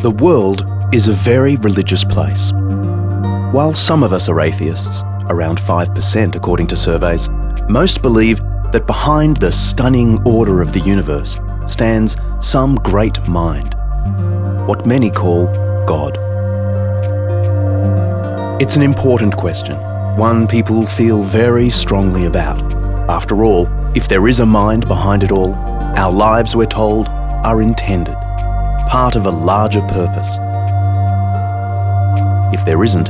The world is a very religious place. While some of us are atheists, around 5% according to surveys, most believe that behind the stunning order of the universe stands some great mind, what many call God. It's an important question, one people feel very strongly about. After all, if there is a mind behind it all, our lives, we're told, are intended, part of a larger purpose. If there isn't,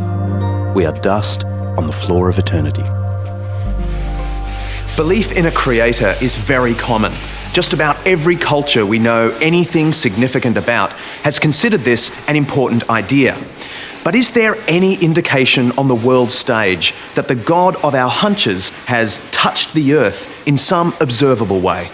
we are dust on the floor of eternity. Belief in a creator is very common. Just about every culture we know anything significant about has considered this an important idea. But is there any indication on the world stage that the God of our hunches has touched the earth in some observable way?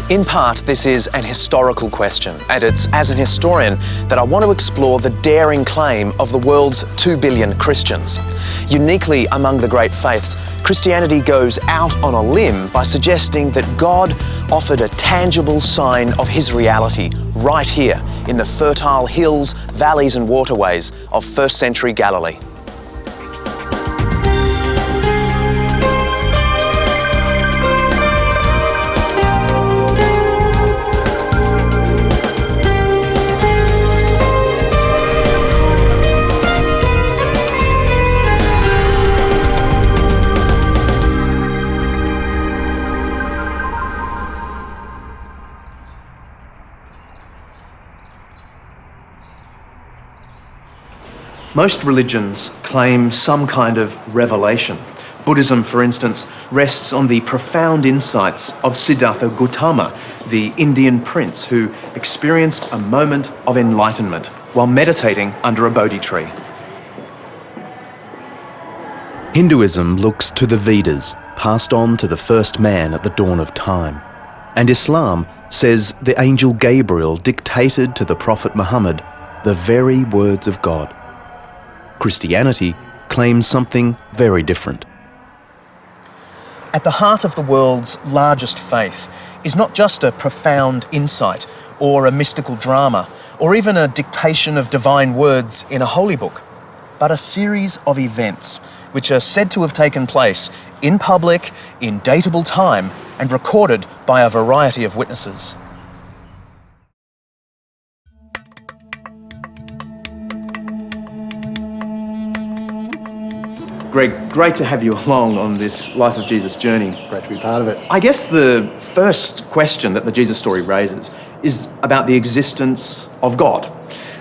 In part, this is an historical question, and it's as an historian that I want to explore the daring claim of the world's 2 billion Christians. Uniquely among the great faiths, Christianity goes out on a limb by suggesting that God offered a tangible sign of his reality right here in the fertile hills, valleys and waterways of first century Galilee. Most religions claim some kind of revelation. Buddhism, for instance, rests on the profound insights of Siddhartha Gautama, the Indian prince who experienced a moment of enlightenment while meditating under a Bodhi tree. Hinduism looks to the Vedas, passed on to the first man at the dawn of time. And Islam says the angel Gabriel dictated to the Prophet Muhammad the very words of God. Christianity claims something very different. At the heart of the world's largest faith is not just a profound insight or a mystical drama or even a dictation of divine words in a holy book, but a series of events which are said to have taken place in public, in datable time, and recorded by a variety of witnesses. Greg, great to have you along on this Life of Jesus journey. Great to be part of it. I guess the first question that the Jesus story raises is about the existence of God.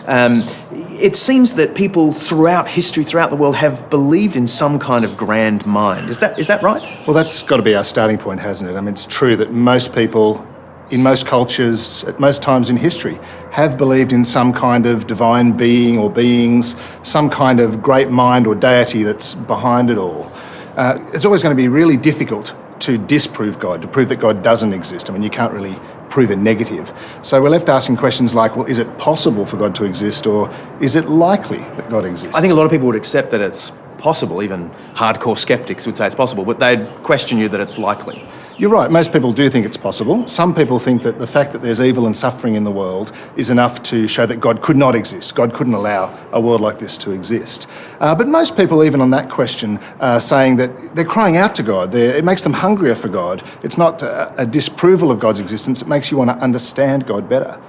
It seems that people throughout history, throughout the world, have believed in some kind of grand mind. Is that right? Well, that's got to be our starting point, hasn't it? I mean, it's true that most people, in most cultures, at most times in history, have believed in some kind of divine being or beings, some kind of great mind or deity that's behind it all. It's always going to be really difficult to disprove God, to prove that God doesn't exist. I mean, you can't really prove a negative. So we're left asking questions like, well, is it possible for God to exist, or is it likely that God exists? I think a lot of people would accept that it's possible. Even hardcore skeptics would say it's possible, but they'd question you that it's likely. You're right, most people do think it's possible. Some people think that the fact that there's evil and suffering in the world is enough to show that God could not exist. God couldn't allow a world like this to exist. But most people, even on that question, are saying that they're crying out to God. It makes them hungrier for God. It's not a disapproval of God's existence, it makes you want to understand God better.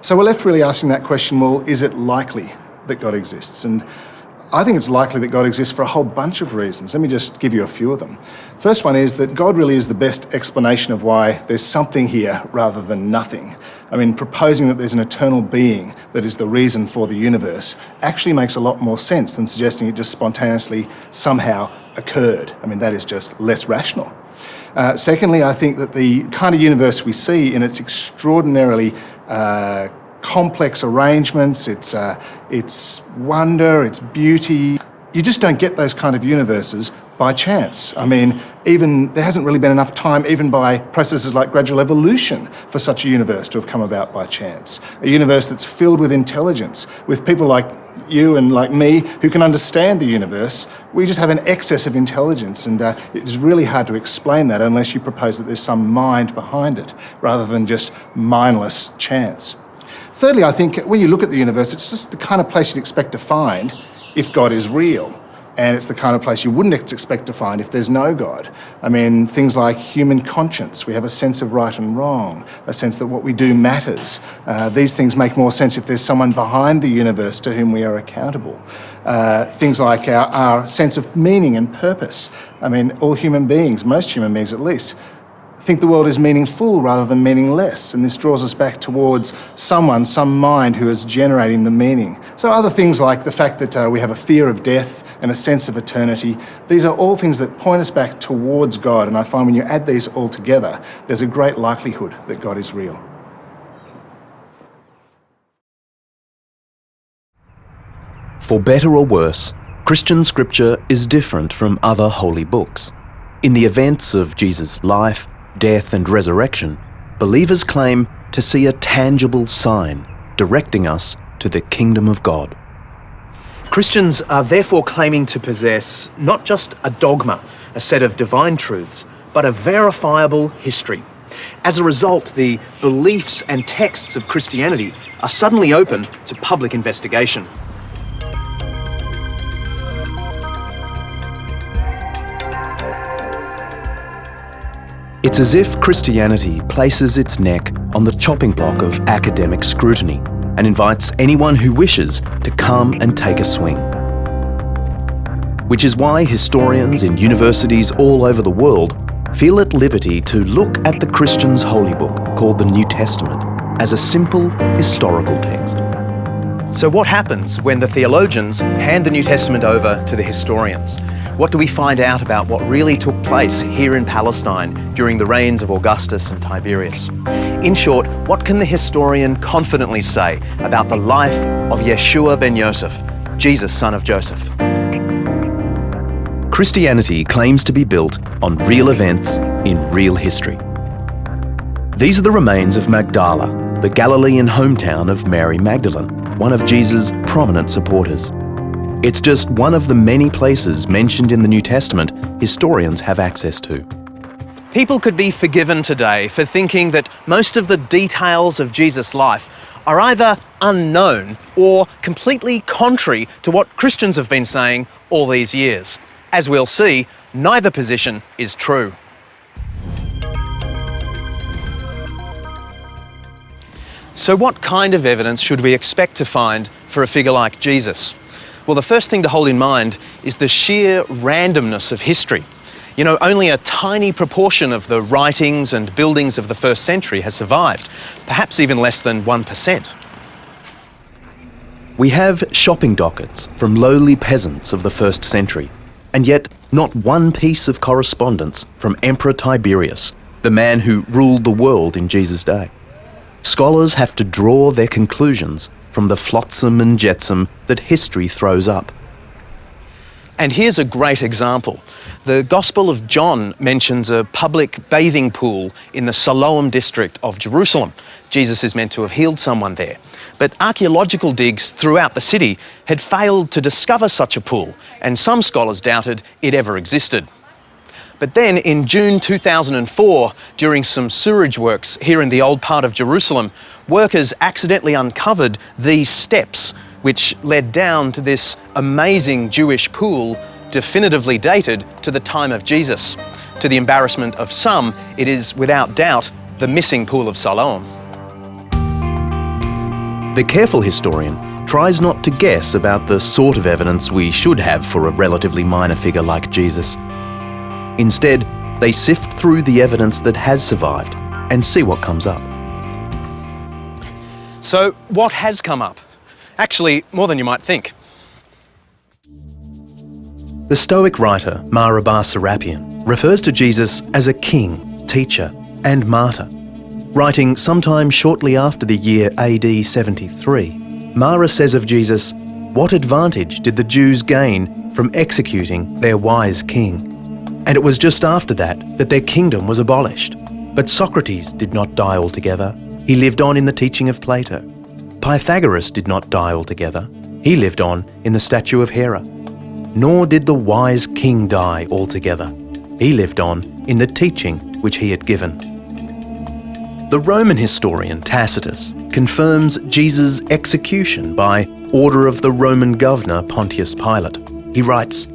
So we're left really asking that question, well, is it likely that God exists? And I think it's likely that God exists for a whole bunch of reasons. Let me just give you a few of them. First one is that God really is the best explanation of why there's something here rather than nothing. I mean, proposing that there's an eternal being that is the reason for the universe actually makes a lot more sense than suggesting it just spontaneously somehow occurred. I mean, that is just less rational. Secondly, I think that the kind of universe we see in its extraordinarily complex arrangements, its wonder, its beauty. You just don't get those kind of universes by chance. I mean, even there hasn't really been enough time, even by processes like gradual evolution, for such a universe to have come about by chance. A universe that's filled with intelligence, with people like you and like me who can understand the universe. We just have an excess of intelligence, and it is really hard to explain that unless you propose that there's some mind behind it, rather than just mindless chance. Thirdly, I think when you look at the universe, it's just the kind of place you'd expect to find if God is real. And it's the kind of place you wouldn't expect to find if there's no God. I mean, things like human conscience. We have a sense of right and wrong, a sense that what we do matters. These things make more sense if there's someone behind the universe to whom we are accountable. Things like our sense of meaning and purpose. I mean, all human beings, most human beings at least, think the world is meaningful rather than meaningless, and this draws us back towards someone, some mind who is generating the meaning. So other things like the fact that we have a fear of death and a sense of eternity, these are all things that point us back towards God, and I find when you add these all together, there's a great likelihood that God is real. For better or worse, Christian scripture is different from other holy books. In the events of Jesus' life, death and resurrection, believers claim to see a tangible sign directing us to the kingdom of God. Christians are therefore claiming to possess not just a dogma, a set of divine truths, but a verifiable history. As a result, the beliefs and texts of Christianity are suddenly open to public investigation. It's as if Christianity places its neck on the chopping block of academic scrutiny and invites anyone who wishes to come and take a swing. Which is why historians in universities all over the world feel at liberty to look at the Christian's holy book, called the New Testament, as a simple historical text. So what happens when the theologians hand the New Testament over to the historians? What do we find out about what really took place here in Palestine during the reigns of Augustus and Tiberius? In short, what can the historian confidently say about the life of Yeshua ben Yosef, Jesus, son of Joseph? Christianity claims to be built on real events in real history. These are the remains of Magdala, the Galilean hometown of Mary Magdalene, one of Jesus' prominent supporters. It's just one of the many places mentioned in the New Testament historians have access to. People could be forgiven today for thinking that most of the details of Jesus' life are either unknown or completely contrary to what Christians have been saying all these years. As we'll see, neither position is true. So what kind of evidence should we expect to find for a figure like Jesus? Well, the first thing to hold in mind is the sheer randomness of history. You know, only a tiny proportion of the writings and buildings of the first century has survived, perhaps even less than 1%. We have shopping dockets from lowly peasants of the first century, and yet not one piece of correspondence from Emperor Tiberius, the man who ruled the world in Jesus' day. Scholars have to draw their conclusions from the flotsam and jetsam that history throws up. And here's a great example. The Gospel of John mentions a public bathing pool in the Siloam district of Jerusalem. Jesus is meant to have healed someone there. But archaeological digs throughout the city had failed to discover such a pool, and some scholars doubted it ever existed. But then in June 2004, during some sewerage works here in the old part of Jerusalem, workers accidentally uncovered these steps, which led down to this amazing Jewish pool, definitively dated to the time of Jesus. To the embarrassment of some, it is without doubt the missing pool of Siloam. The careful historian tries not to guess about the sort of evidence we should have for a relatively minor figure like Jesus. Instead, they sift through the evidence that has survived and see what comes up. So, what has come up? Actually, more than you might think. The Stoic writer Mara bar Serapion refers to Jesus as a king, teacher, and martyr. Writing sometime shortly after the year AD 73, Mara says of Jesus, "What advantage did the Jews gain from executing their wise king? And it was just after that their kingdom was abolished. But Socrates did not die altogether. He lived on in the teaching of Plato. Pythagoras did not die altogether. He lived on in the statue of Hera. Nor did the wise king die altogether. He lived on in the teaching which he had given. The Roman historian Tacitus confirms Jesus' execution by order of the Roman governor Pontius Pilate. He writes,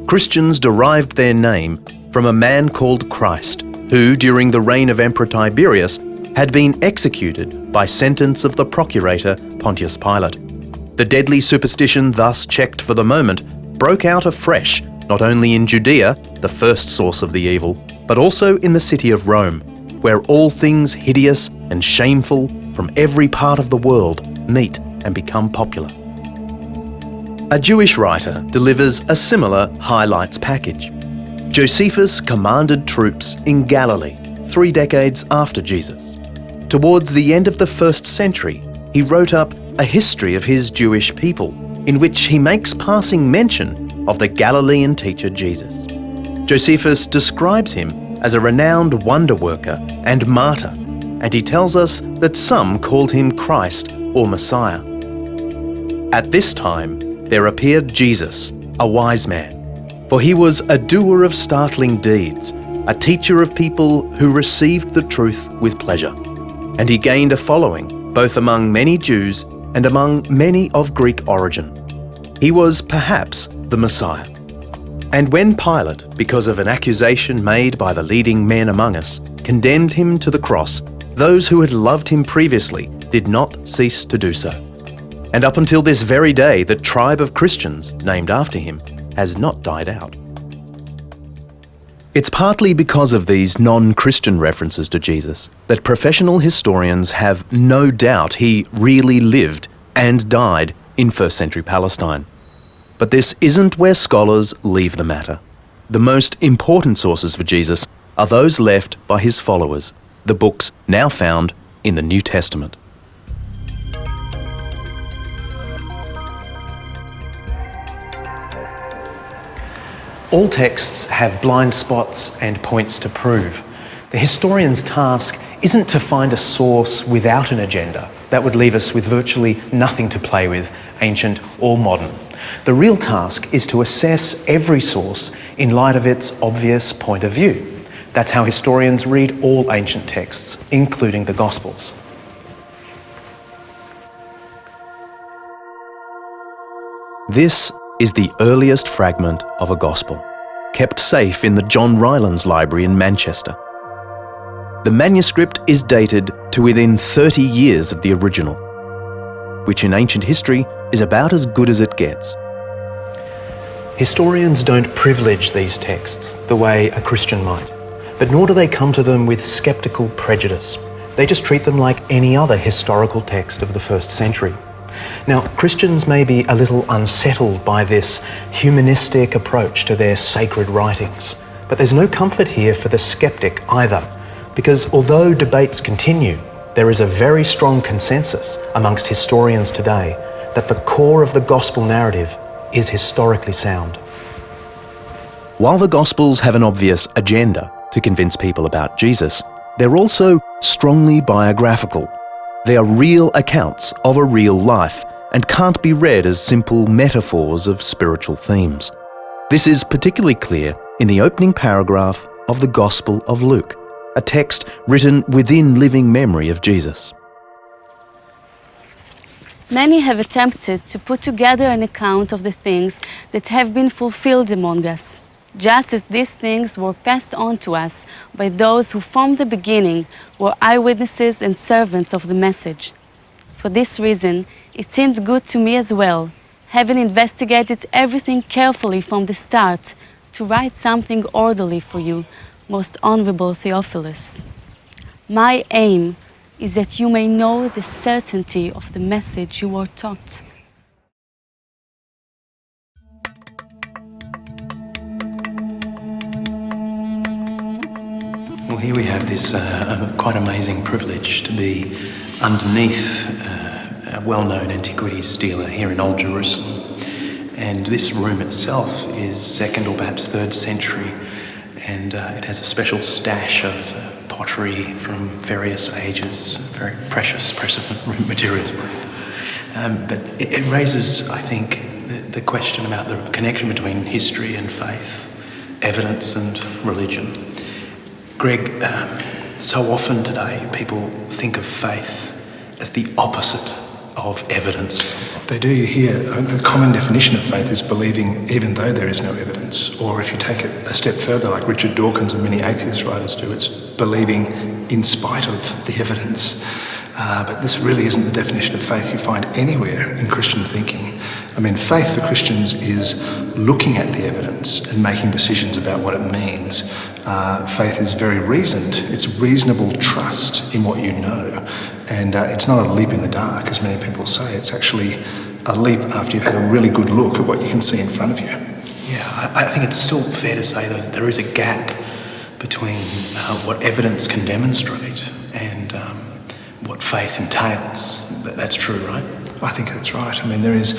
"Christians derived their name from a man called Christ, who, during the reign of Emperor Tiberius, had been executed by sentence of the procurator Pontius Pilate. The deadly superstition thus checked for the moment broke out afresh, not only in Judea, the first source of the evil, but also in the city of Rome, where all things hideous and shameful from every part of the world meet and become popular." A Jewish writer delivers a similar highlights package. Josephus commanded troops in Galilee 3 decades after Jesus. Towards the end of the 1st century, he wrote up a history of his Jewish people, in which he makes passing mention of the Galilean teacher Jesus. Josephus describes him as a renowned wonder worker and martyr, and he tells us that some called him Christ or Messiah. At this time, there appeared Jesus, a wise man, for he was a doer of startling deeds, a teacher of people who received the truth with pleasure. And he gained a following, both among many Jews and among many of Greek origin. He was perhaps the Messiah. And when Pilate, because of an accusation made by the leading men among us, condemned him to the cross, those who had loved him previously did not cease to do so. And up until this very day, the tribe of Christians, named after him, has not died out. It's partly because of these non-Christian references to Jesus that professional historians have no doubt he really lived and died in 1st century Palestine. But this isn't where scholars leave the matter. The most important sources for Jesus are those left by his followers, the books now found in the New Testament. All texts have blind spots and points to prove. The historian's task isn't to find a source without an agenda. That would leave us with virtually nothing to play with, ancient or modern. The real task is to assess every source in light of its obvious point of view. That's how historians read all ancient texts, including the Gospels. This is the earliest fragment of a Gospel, kept safe in the John Rylands Library in Manchester. The manuscript is dated to within 30 years of the original, which in ancient history is about as good as it gets. Historians don't privilege these texts the way a Christian might, but nor do they come to them with sceptical prejudice. They just treat them like any other historical text of the 1st century. Now, Christians may be a little unsettled by this humanistic approach to their sacred writings, but there's no comfort here for the skeptic either, because although debates continue, there is a very strong consensus amongst historians today that the core of the Gospel narrative is historically sound. While the Gospels have an obvious agenda to convince people about Jesus, they're also strongly biographical. They are real accounts of a real life and can't be read as simple metaphors of spiritual themes. This is particularly clear in the opening paragraph of the Gospel of Luke, a text written within living memory of Jesus. Many have attempted to put together an account of the things that have been fulfilled among us, just as these things were passed on to us by those who from the beginning were eyewitnesses and servants of the message. For this reason, it seemed good to me as well, having investigated everything carefully from the start, to write something orderly for you, most honorable Theophilus. My aim is that you may know the certainty of the message you were taught. Well, here we have this quite amazing privilege to be underneath a well-known antiquities dealer here in Old Jerusalem. And this room itself is 2nd or perhaps 3rd century, and it has a special stash of pottery from various ages, very precious materials. But it raises, I think, the question about the connection between history and faith, evidence and religion. Greg, so often today people think of faith as the opposite of evidence. They do. You hear the common definition of faith is believing even though there is no evidence. Or if you take it a step further, like Richard Dawkins and many atheist writers do, it's believing in spite of the evidence. But this really isn't the definition of faith you find anywhere in Christian thinking. I mean, faith for Christians is looking at the evidence and making decisions about what it means. Faith is very reasoned. It's reasonable trust in what you know. And it's not a leap in the dark, as many people say. It's actually a leap after you've had a really good look at what you can see in front of you. Yeah, I think it's still fair to say that there is a gap between what evidence can demonstrate and what faith entails. That's true, right? I think that's right. I mean, there is,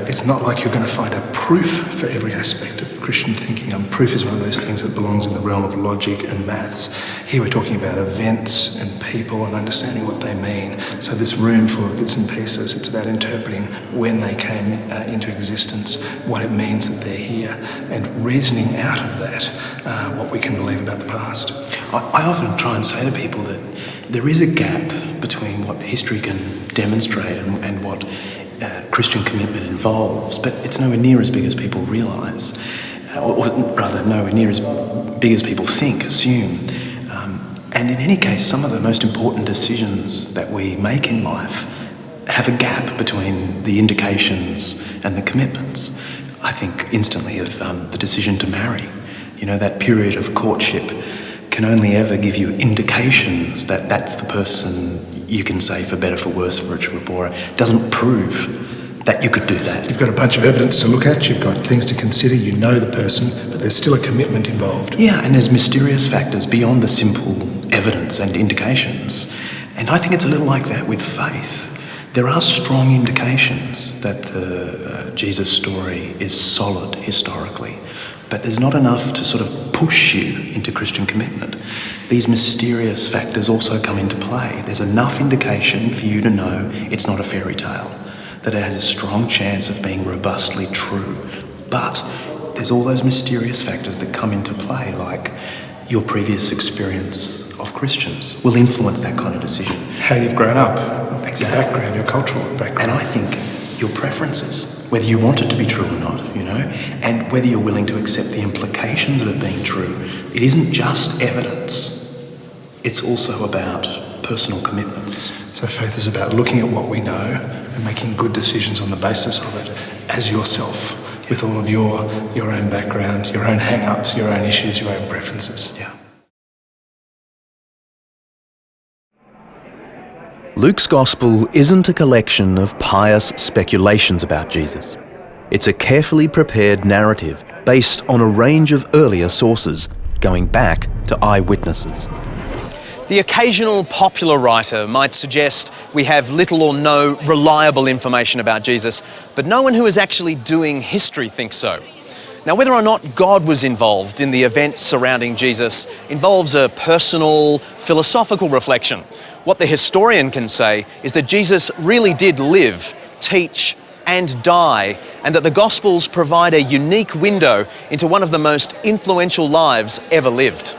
it's not like you're going to find a proof for every aspect of Christian thinking. Proof is one of those things that belongs in the realm of logic and maths. Here we're talking about events and people and understanding what they mean. So this room full of bits and pieces, it's about interpreting when they came into existence, what it means that they're here, and reasoning out of that what we can believe about the past. I often try and say to people that there is a gap between what history can demonstrate and what Christian commitment involves, but it's nowhere near as big as people realise, or rather nowhere near as big as people think, assume. And in any case, some of the most important decisions that we make in life have a gap between the indications and the commitments. I think instantly of the decision to marry. You know, that period of courtship can only ever give you indications that that's the person you can say for better, for worse, for richer, for poorer. It doesn't prove that you could do that. You've got a bunch of evidence to look at, you've got things to consider, you know the person, but there's still a commitment involved. Yeah, and there's mysterious factors beyond the simple evidence and indications. And I think it's a little like that with faith. There are strong indications that the Jesus story is solid historically, but there's not enough to sort of push you into Christian commitment. These mysterious factors also come into play. There's enough indication for you to know it's not a fairy tale, that it has a strong chance of being robustly true. But there's all those mysterious factors that come into play, like your previous experience of Christians will influence that kind of decision. How you've grown up, Exactly. your background, your cultural background. And I think your preferences, whether you want it to be true or not, you know, and whether you're willing to accept the implications of it being true. It isn't just evidence, it's also about personal commitments. So faith is about looking at what we know and making good decisions on the basis of it as yourself, with all of your own background, your own hang-ups, your own issues, your own preferences. Yeah. Luke's Gospel isn't a collection of pious speculations about Jesus. It's a carefully prepared narrative based on a range of earlier sources, going back to eyewitnesses. The occasional popular writer might suggest we have little or no reliable information about Jesus, but no one who is actually doing history thinks so. Now, whether or not God was involved in the events surrounding Jesus involves a personal, philosophical reflection. What the historian can say is that Jesus really did live, teach, and die, and that the Gospels provide a unique window into one of the most influential lives ever lived.